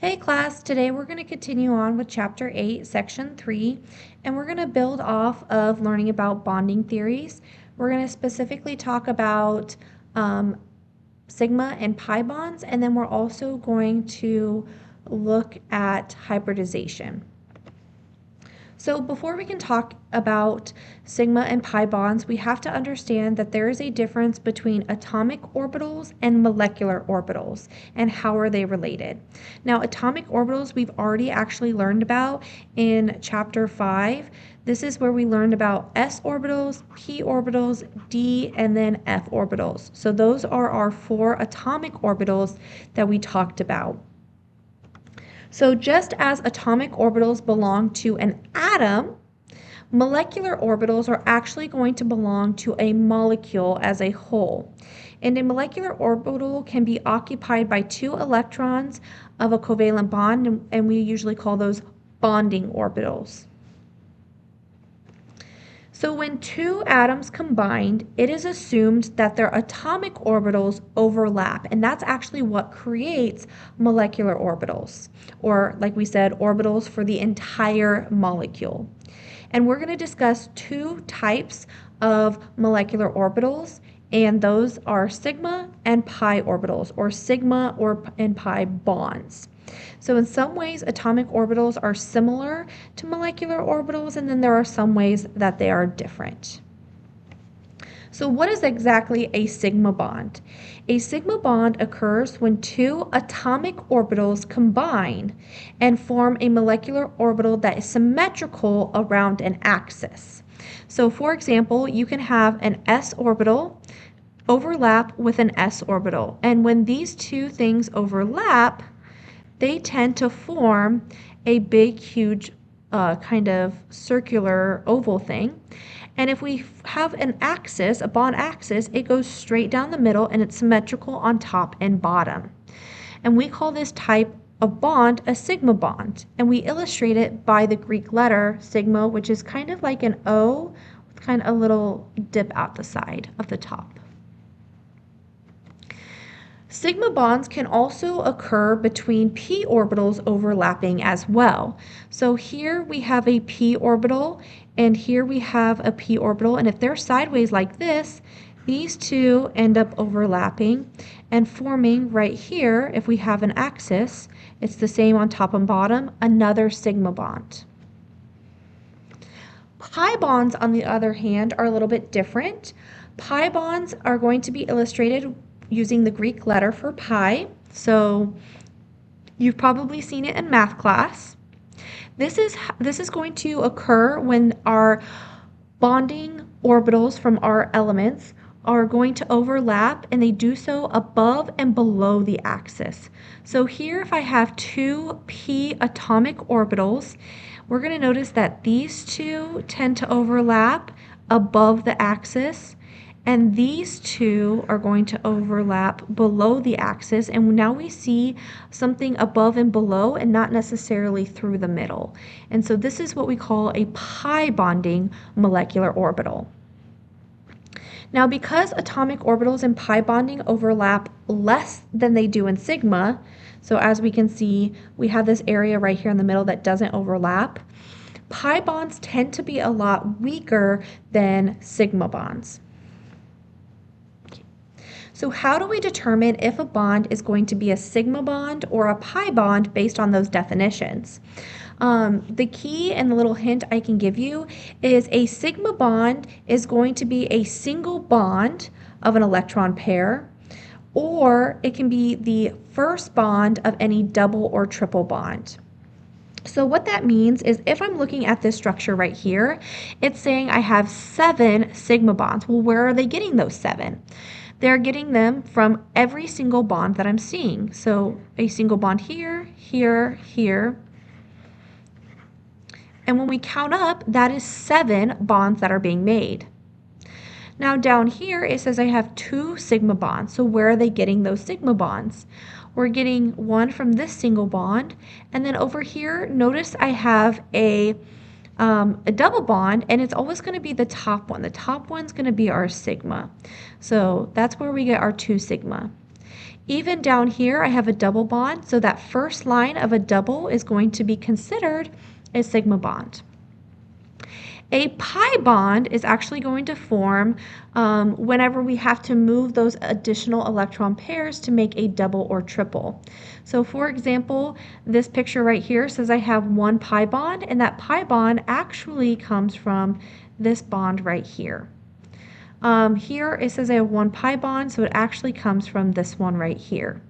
Hey class, today we're going to continue on with Chapter 8, Section 3, and we're going to build off of learning about bonding theories. We're going to specifically talk about sigma and pi bonds, and then we're also going to look at hybridization. So before we can talk about sigma and pi bonds, we have to understand that there is a difference between atomic orbitals and molecular orbitals, and how are they related. Now, atomic orbitals we've already actually learned about in Chapter 5. This is where we learned about s orbitals, p orbitals, d, and then f orbitals. So those are our 4 atomic orbitals that we talked about. So just as atomic orbitals belong to an atom, molecular orbitals are actually going to belong to a molecule as a whole. And a molecular orbital can be occupied by 2 electrons of a covalent bond, and we usually call those bonding orbitals. So when 2 atoms combined, it is assumed that their atomic orbitals overlap, and that's actually what creates molecular orbitals, or like we said, orbitals for the entire molecule. And we're going to discuss 2 types of molecular orbitals, and those are sigma and pi orbitals, or sigma and pi bonds. So in some ways, atomic orbitals are similar to molecular orbitals, and then there are some ways that they are different. So what is exactly a sigma bond? A sigma bond occurs when 2 atomic orbitals combine and form a molecular orbital that is symmetrical around an axis. So for example, you can have an s orbital overlap with an s orbital, and when these 2 things overlap, they tend to form a big, huge kind of circular oval thing. And if we have an axis, a bond axis, it goes straight down the middle and it's symmetrical on top and bottom. And we call this type of bond a sigma bond. And we illustrate it by the Greek letter sigma, which is kind of like an O with kind of a little dip out the side of the top. Sigma bonds can also occur between p orbitals overlapping as well. So here we have a p orbital, and here we have a p orbital, and if they're sideways like this, these 2 end up overlapping and forming right here, if we have an axis, it's the same on top and bottom, another sigma bond. Pi bonds, on the other hand, are a little bit different. Pi bonds are going to be illustrated using the Greek letter for pi. So you've probably seen it in math class. This is going to occur when our bonding orbitals from our elements are going to overlap, and they do so above and below the axis. So here, if I have 2 p atomic orbitals, we're going to notice that these 2 tend to overlap above the axis, and these 2 are going to overlap below the axis, and now we see something above and below and not necessarily through the middle. And so this is what we call a pi bonding molecular orbital. Now, because atomic orbitals in pi bonding overlap less than they do in sigma, so as we can see, we have this area right here in the middle that doesn't overlap, pi bonds tend to be a lot weaker than sigma bonds. So how do we determine if a bond is going to be a sigma bond or a pi bond based on those definitions? The key and the little hint I can give you is a sigma bond is going to be a single bond of an electron pair, or it can be the first bond of any double or triple bond. So what that means is if I'm looking at this structure right here, it's saying I have 7 sigma bonds. Well, where are they getting those 7? They're getting them from every single bond that I'm seeing. So a single bond here, here, here. And when we count up, that is 7 bonds that are being made. Now down here, it says I have 2 sigma bonds. So where are they getting those sigma bonds? We're getting 1 from this single bond. And then over here, notice I have a double bond, and it's always going to be the top one. The top one's going to be our sigma. So that's where we get our 2 sigma. Even down here, I have a double bond, so that first line of a double is going to be considered a sigma bond. A pi bond is actually going to form whenever we have to move those additional electron pairs to make a double or triple. So for example, this picture right here says I have one pi bond, and that pi bond actually comes from this bond right here. Here it says I have one pi bond, so it actually comes from this one right here.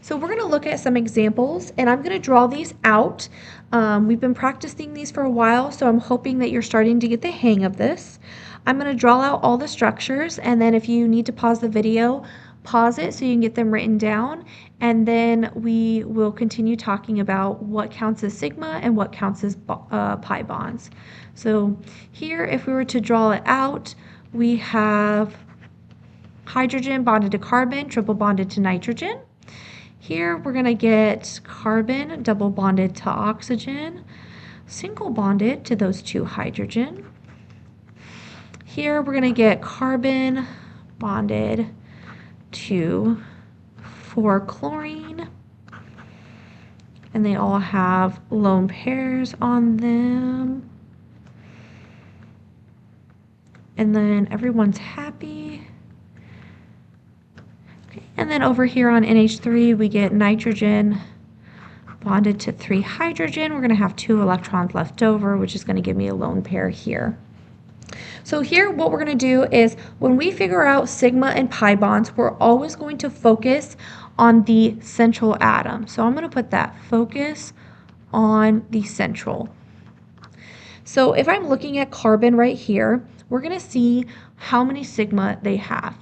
So we're going to look at some examples, and I'm going to draw these out. We've been practicing these for a while, so I'm hoping that you're starting to get the hang of this. I'm going to draw out all the structures, and then if you need to pause the video, pause it so you can get them written down, and then we will continue talking about what counts as sigma and what counts as pi bonds. So here, if we were to draw it out, we have hydrogen bonded to carbon, triple bonded to nitrogen. Here we're going to get carbon double bonded to oxygen, single bonded to those two hydrogen. Here we're going to get carbon bonded to 4-chlorine, and they all have lone pairs on them. And then everyone's happy. And then over here on NH3, we get nitrogen bonded to 3 hydrogen. We're going to have 2 electrons left over, which is going to give me a lone pair here. So here, what we're going to do is when we figure out sigma and pi bonds, we're always going to focus on the central atom. So I'm going to put that focus on the central. So if I'm looking at carbon right here, we're going to see how many sigma they have.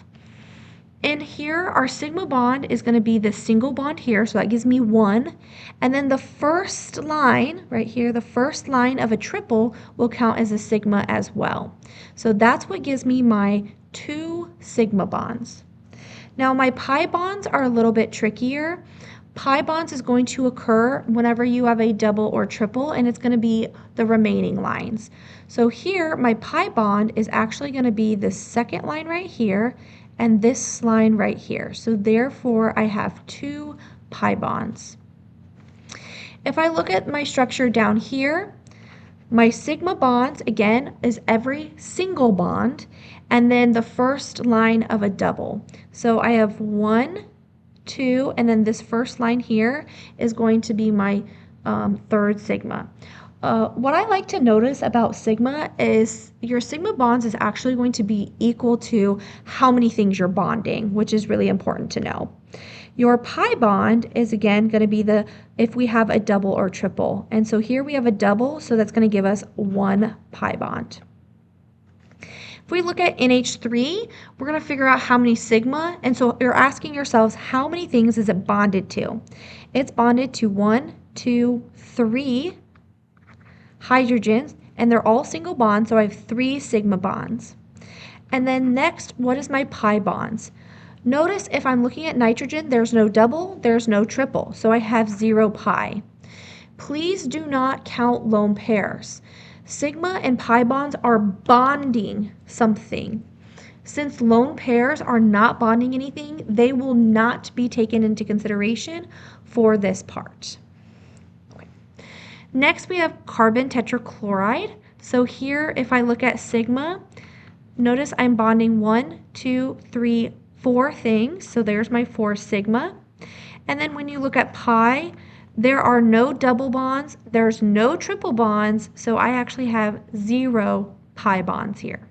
And here, our sigma bond is going to be the single bond here, so that gives me 1. And then the first line, right here, the first line of a triple will count as a sigma as well. So that's what gives me my 2 sigma bonds. Now, my pi bonds are a little bit trickier. Pi bonds is going to occur whenever you have a double or triple, and it's going to be the remaining lines. So here, my pi bond is actually going to be the second line right here, and this line right here. So therefore, I have 2 pi bonds. If I look at my structure down here, my sigma bonds, again, is every single bond, and then the first line of a double. So I have 1, 2, and then this first line here is going to be my third sigma. What I like to notice about sigma is your sigma bonds is actually going to be equal to how many things you're bonding, which is really important to know. Your pi bond is again going to be if we have a double or triple. And so here we have a double, so that's going to give us 1 pi bond. If we look at NH3, we're going to figure out how many sigma, and so you're asking yourselves how many things is it bonded to? It's bonded to 1, 2, 3 hydrogens, and they're all single bonds, so I have 3 sigma bonds. And then next, what is my pi bonds? Notice if I'm looking at nitrogen, there's no double, there's no triple, so I have 0 pi. Please do not count lone pairs. Sigma and pi bonds are bonding something. Since lone pairs are not bonding anything, they will not be taken into consideration for this part. Next, we have carbon tetrachloride. So here, if I look at sigma, notice I'm bonding 1, 2, 3, 4 things. So there's my 4 sigma. And then when you look at pi, there are no double bonds, there's no triple bonds, so I actually have 0 pi bonds here.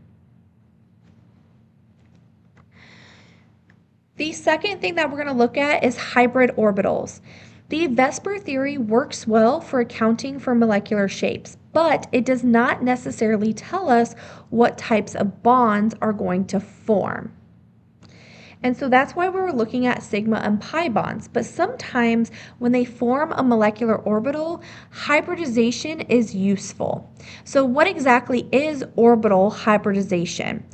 The second thing that we're going to look at is hybrid orbitals. The VSEPR theory works well for accounting for molecular shapes, but it does not necessarily tell us what types of bonds are going to form. And so that's why we were looking at sigma and pi bonds. But sometimes when they form a molecular orbital, hybridization is useful. So what exactly is orbital hybridization?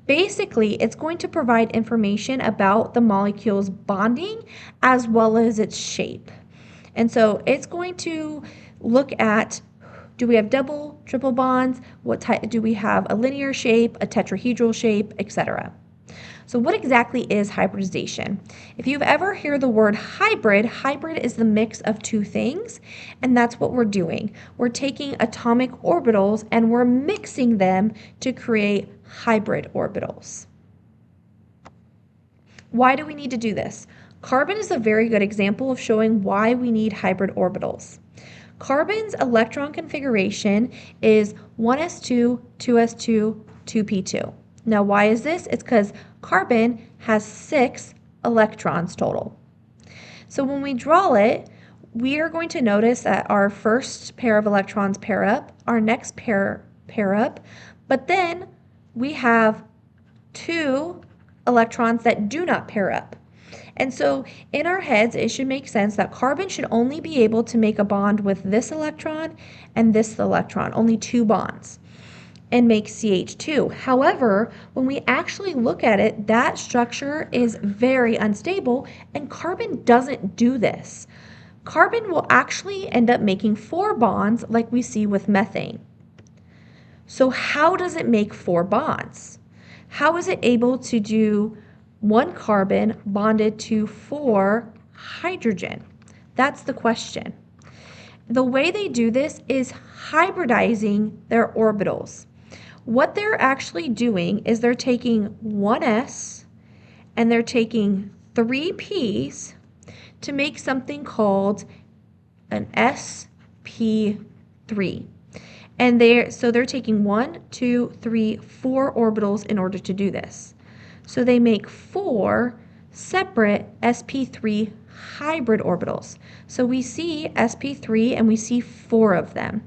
Basically, it's going to provide information about the molecule's bonding as well as its shape. And so it's going to look at, do we have double, triple bonds? What type do we have? A linear shape, a tetrahedral shape, etc. So what exactly is hybridization? If you've ever heard the word hybrid, hybrid is the mix of two things, and that's what we're doing. We're taking atomic orbitals and we're mixing them to create hybrid orbitals. Why do we need to do this? Carbon is a very good example of showing why we need hybrid orbitals. Carbon's electron configuration is 1s2, 2s2, 2p2. Now, why is this? It's because carbon has 6 electrons total. So when we draw it, we are going to notice that our first pair of electrons pair up, our next pair up, but then we have 2 electrons that do not pair up. And so in our heads, it should make sense that carbon should only be able to make a bond with this electron and this electron, only 2 bonds, and make CH2. However, when we actually look at it, that structure is very unstable, and carbon doesn't do this. Carbon will actually end up making 4 bonds like we see with methane. So how does it make 4 bonds? How is it able to do 1 carbon bonded to 4 hydrogen? That's the question. The way they do this is hybridizing their orbitals. What they're actually doing is they're taking 1s and they're taking 3 p's to make something called an sp3. And they're taking 1, 2, 3, 4 orbitals in order to do this. So they make 4 separate sp3 hybrid orbitals. So we see sp3 and we see 4 of them.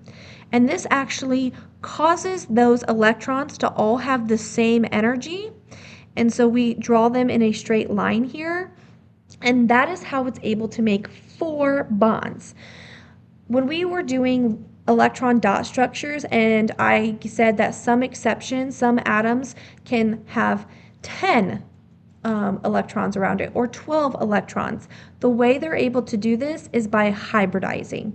And this actually causes those electrons to all have the same energy. And so we draw them in a straight line here. And that is how it's able to make 4 bonds. When we were doing electron dot structures, and I said that some exceptions, some atoms can have 10 electrons around it or 12 electrons. The way they're able to do this is by hybridizing.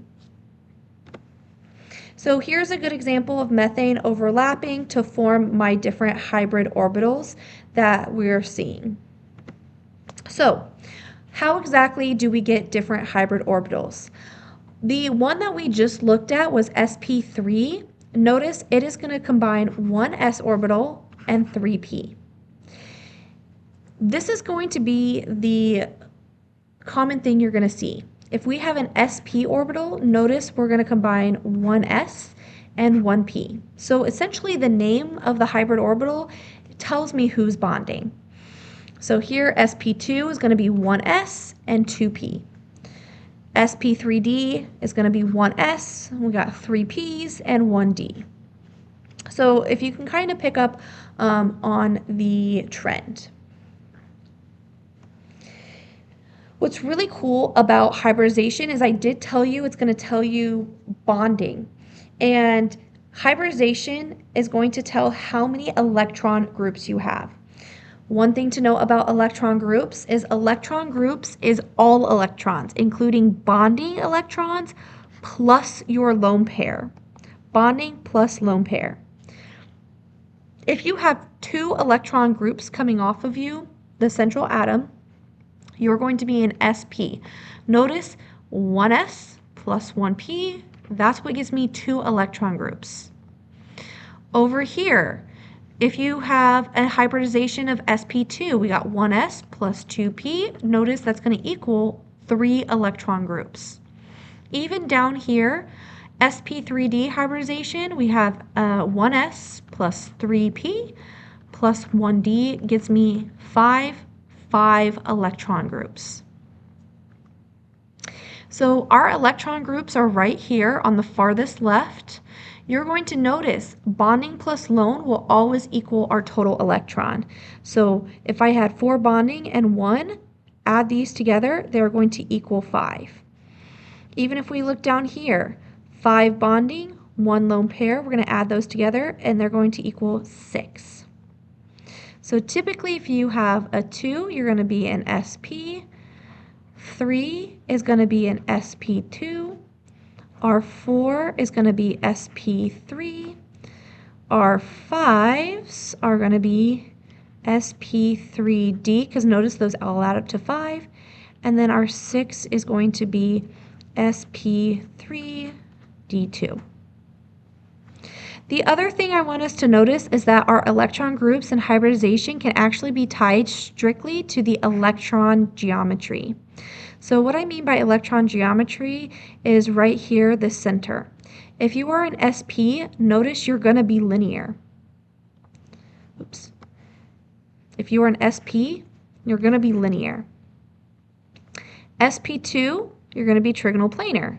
So here's a good example of methane overlapping to form my different hybrid orbitals that we're seeing. So how exactly do we get different hybrid orbitals? The one that we just looked at was sp3. Notice it is going to combine 1 s orbital and 3 p. This is going to be the common thing you're going to see. If we have an sp orbital, notice we're going to combine 1 s and 1 p. So essentially the name of the hybrid orbital tells me who's bonding. So here sp2 is going to be 1 s and 2 p. sp3d is going to be 1 s, we got 3 p's and 1 d. So if you can kind of pick up on the trend. What's really cool about hybridization is I did tell you it's going to tell you bonding. And hybridization is going to tell how many electron groups you have. One thing to know about electron groups is all electrons, including bonding electrons plus your lone pair. Bonding plus lone pair. If you have 2 electron groups coming off of you, the central atom, you're going to be an sp. Notice 1s plus 1p, that's what gives me 2 electron groups. Over here, if you have a hybridization of sp2, we got 1s plus 2p. Notice that's going to equal 3 electron groups. Even down here, sp3d hybridization, we have 1s plus 3p plus 1d gives me 5 electron groups. So our electron groups are right here on the farthest left. You're going to notice bonding plus lone will always equal our total electron. So if I had 4 bonding and 1, add these together, they're going to equal 5. Even if we look down here, 5 bonding, 1 lone pair, we're going to add those together and they're going to equal 6. So typically if you have a 2, you're going to be an sp. 3 is going to be an sp2. Our 4 is going to be sp3. Our 5s are going to be sp3d, because notice those all add up to 5. And then our 6 is going to be sp3d2. The other thing I want us to notice is that our electron groups in hybridization can actually be tied strictly to the electron geometry. So what I mean by electron geometry is right here, the center. If you are an sp, notice you're going to be linear. Oops. If you are an sp, you're going to be linear. sp2, you're going to be trigonal planar.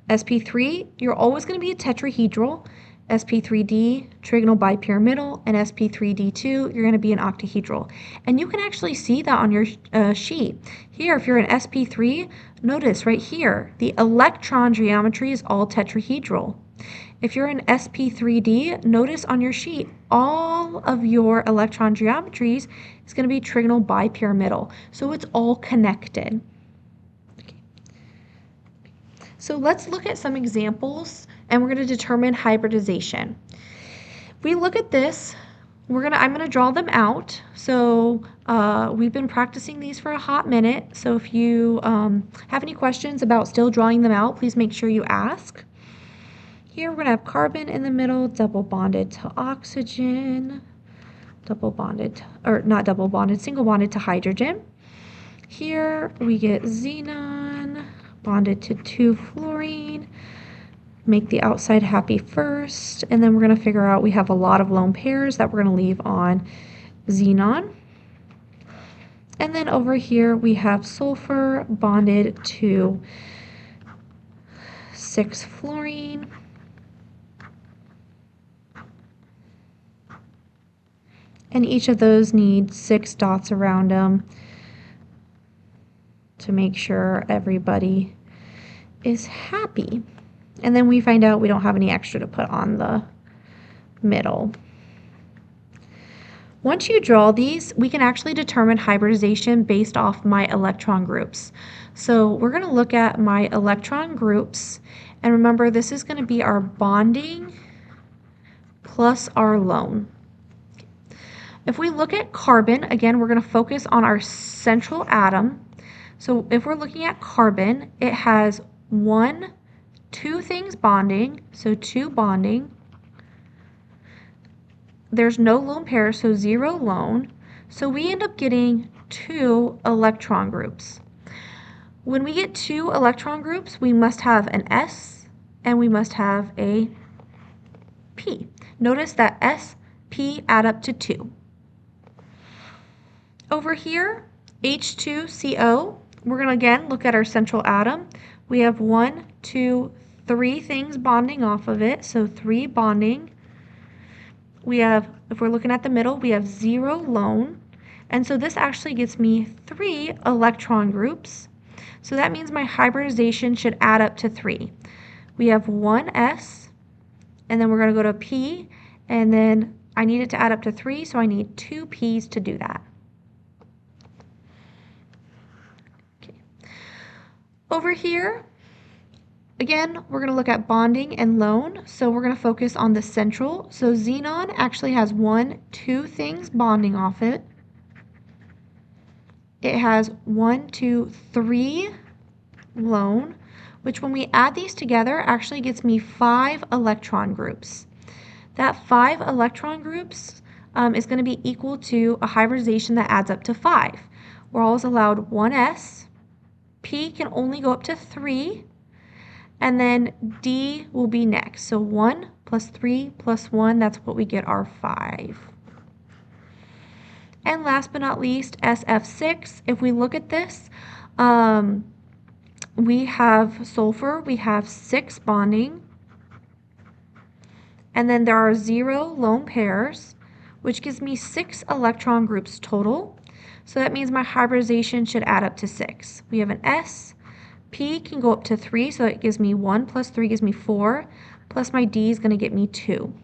sp3, you're always going to be a tetrahedral. sp3d, trigonal bipyramidal, and sp3d2, you're going to be an octahedral. And you can actually see that on your sheet. Here, if you're an sp3, notice right here, the electron geometry is all tetrahedral. If you're an sp3d, notice on your sheet, all of your electron geometries is going to be trigonal bipyramidal. So it's all connected. So let's look at some examples, and we're going to determine hybridization. If we look at this, I'm going to draw them out. So we've been practicing these for a hot minute. So if you have any questions about still drawing them out, please make sure you ask. Here we're going to have carbon in the middle, double bonded to oxygen, double bonded, or not double bonded, single bonded to hydrogen. Here we get xenon bonded to 2-fluorine. Make the outside happy first, and then we're going to figure out we have a lot of lone pairs that we're going to leave on xenon. And then over here we have sulfur bonded to 6-fluorine. And each of those need 6 dots around them to make sure everybody is happy. And then we find out we don't have any extra to put on the middle. Once you draw these, we can actually determine hybridization based off my electron groups. So we're going to look at my electron groups, and remember this is going to be our bonding plus our lone. If we look at carbon, again, we're going to focus on our central atom. So if we're looking at carbon, it has 2 things bonding, so 2 bonding. There's no lone pair, so 0 lone. So we end up getting 2 electron groups. When we get 2 electron groups, we must have an S and we must have a P. Notice that S, P add up to 2. Over here, H2CO, we're going to again look at our central atom. We have 1, 2, 3 things bonding off of it, so 3 bonding. We have, if we're looking at the middle, we have 0 lone, and so this actually gets me 3 electron groups. So that means my hybridization should add up to 3. We have 1 S, and then we're going to go to P, and then I need it to add up to 3, so I need 2 P's to do that. Over here, again, we're going to look at bonding and lone. So we're going to focus on the central. So xenon actually has 1, 2 things bonding off it. It has 1, 2, 3 lone, which when we add these together actually gets me 5 electron groups. That 5 electron groups is going to be equal to a hybridization that adds up to 5. We're always allowed 1 S. P can only go up to 3, and then D will be next. So 1 plus 3 plus 1, that's what we get our 5. And last but not least, SF6. If we look at this, we have sulfur, we have 6 bonding, and then there are 0 lone pairs, which gives me 6 electron groups total. So that means my hybridization should add up to 6. We have an S, P can go up to 3, so it gives me 1 plus 3 gives me 4, plus my D is going to get me 2.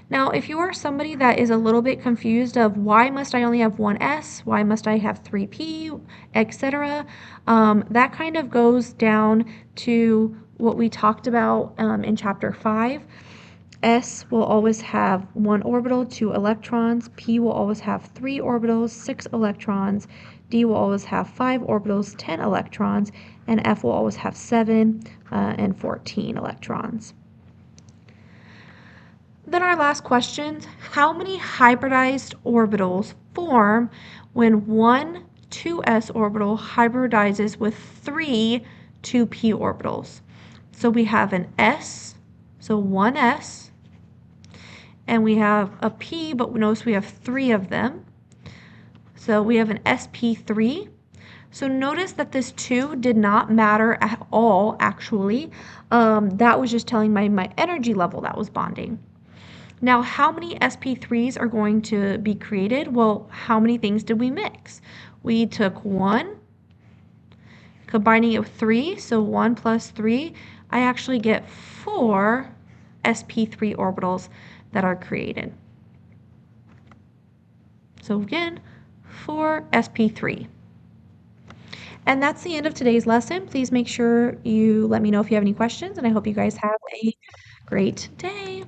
Now, if you are somebody that is a little bit confused of why must I only have 1 S, why must I have 3 P, etc., that kind of goes down to what we talked about in Chapter 5. S will always have 1 orbital, 2 electrons. P will always have 3 orbitals, 6 electrons. D will always have 5 orbitals, 10 electrons. And F will always have 7 and 14 electrons. Then our last question, how many hybridized orbitals form when one 2s orbital hybridizes with 3 2p orbitals? So we have an S, so one S, and we have a P, but notice we have 3 of them. So we have an sp3. So notice that this 2 did not matter at all, actually. That was just telling my energy level that was bonding. Now, how many sp3s are going to be created? Well, how many things did we mix? We took 1, combining it with 3, so 1 plus 3, I actually get 4 sp3 orbitals that are created. So again, 4 sp3. And that's the end of today's lesson. Please make sure you let me know if you have any questions, and I hope you guys have a great day.